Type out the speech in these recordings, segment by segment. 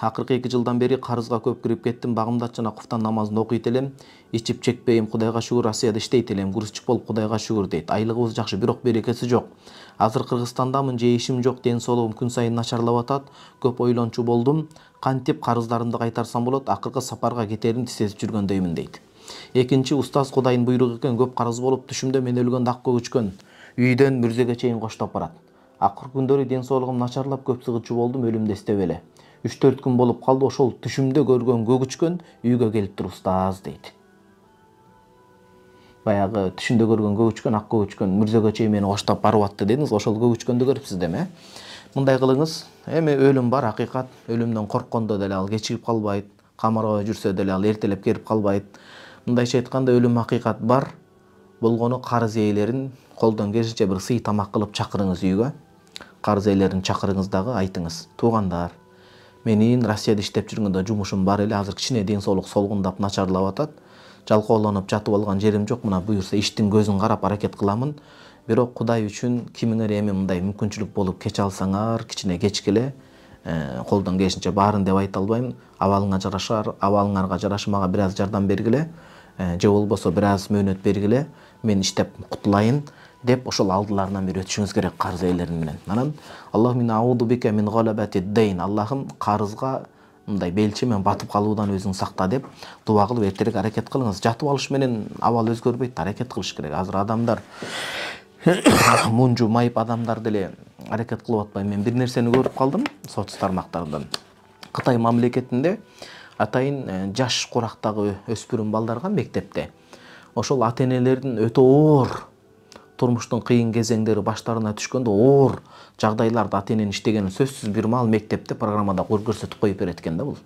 акыркы 2 жылдан бери карызга көп кирип кеттим. Багымдат жана куфтан намазын окуйт элем. Ичип чекпейм, Кудайга шүгүр. Россияда иштейт элем. Грузчик болуп Кудайга шүгүр дейт. Айлыгыбыз жакшы, бирок берекеси жок. Азыр Кыргызстандамын, же ишим жок, ден соолугум күн сайын начарлап атат. Көп ойлончу болдум. Кантип карыздарымды кайтарсам болот? Акыркы сапарга кетерин сезип жүргөндөймүн дейт. Экинчи, устаз Кудайдын буйругу экен, көп карыз болуп түшүмдө мен өлгөндө ак көгүчкөн үйдөн мүрзеге чейин коштоп барат. Акыркы күндөрү ден соолугум начарлап көп сыгычуу болдум, өлүмдү эстеп эле. 3-4 күн болуп калды, ошол түшүмдө көргөн көгүчкөн үйгө келип тур устаз дейт. Баягы түшүмдө көргөн көгүчкөн, ак көгүчкөн мүрзөгө чейин мени коштоп барып атты дедиңиз, ошол көгүчкөндү көрүпсүз деме. Мындай кылыңыз, эми өлүм бар, акыйкат. Өлүмдөн корккондо деле ал кечигип калбайт, камарга жүрсө деле ал эртелеп келип калбайт. Мындайча айтканда, өлүм акыйкат бар. Болгону карыз ээлерин колдон келишинче бир сый тамак кылып чакырыңыз үйгө. Карыз ээлерин чакырыңыз дагы, айтыңыз: туугандар, менин Россияда иштеп жүргөндө жумушум бар эле, азыр кичине ден соолук солгундап начарлап атат. Жалкоолонуп жатып алган жерим жок, мына буюрса иштин көзүн карап аракет кыламын. Бирок Кудай үчүн кимиңер эми мындай мүмкүнчүлүк болуп кече алсаңар, кичине кечкиле, колдон келишинче баарын деп айта албайм. Абалыңарга жараша мага бир аз жардам бергиле, же болбосо бир аз мөөнөт бергиле, мен иштеп кутулайын деп ошол алдыларынан бир өтүшүңүз керек карыз ээлерин менен. Анан Аллаху мин ауду бика мин галабати дейн. Аллахым карызга мындай белчи менен батып калуудан өзүң сакта деп дуа кылып эртерээк аракет кылыңыз. Жатып алыш менен абал өзгөрбөйт, аракет кылыш керек. Азыр адамдар мунжу майып адамдар деле аракет кылып атпайбы? Мен бир нерсени көрүп калдым соц тармактарынан. Кытай мамлекетинде атайын жаш курактагы өспүрүм балдарга мектепте ошол ата-энелердин өтө оор турмуштун кыйын кезеңдери баштарына түшкөндө оор жагдайларда ата-эненин иштегенин сөзсүз бир маал мектепте программада көрсөтүп коюп берет экен да бул.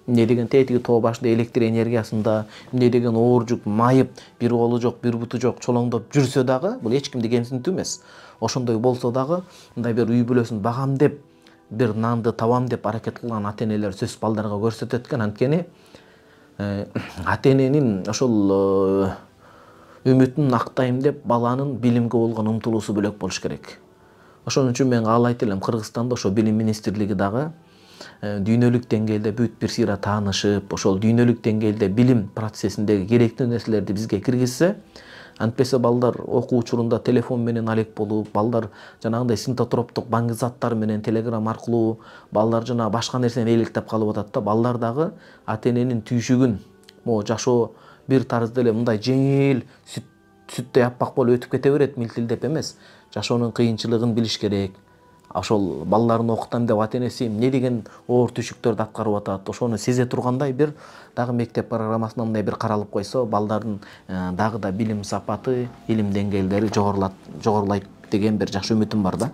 Эмне деген тетиги тоо башында электр энергиясында, эмне деген оор жүк майып, бир колу жок, бир буту жок, чолоңдоп жүрсө дагы, бул эч кимди кемсинтүү эмес. Ошондой болсо дагы, мындай бир үй бүлөсүн багам деп, бир нанды табам деп аракет кылган ата-энелер сөз балдарга көрсөтөт экен. Анткени ата-эненин ошол үмүтүн актайм деп баланын билимге болгон умтулуусу бөлөк болуш керек. Ошон үчүн мен каалайт элем, Кыргызстанда ошо билим министрлиги дагы дүйнөлүк деңгээлде бүт бир сыйра таанышып, ошол дүйнөлүк деңгээлде билим процессиндеги керектүү нерселерди бизге киргизсе, антпесе балдар окуу учурунда телефон менен алек болуп, балдар жанагындай синтотроптук баңгы заттар менен телеграмм аркылуу, балдар жана башка нерсени электеп калып атат да. Балдар дагы ата-эненин түйшүгүн, могу жашоо бир тарызда эле мындай жеңил, сүттөй аппак болуп өтүп кете берет милтилдеп эмес. Жашоонун кыйынчылыгын билиш керек. Ошол балдарын окутам деп ата-энеси эмне деген оор түшүктөрдү аткарып атат, ошону сезе тургандай бир дагы мектеп программасына мындай бир каралып койсо, балдардын дагы да билим сапаты, илим деңгээлдери жогорулайт деген бир жакшы үмүтүм бар да.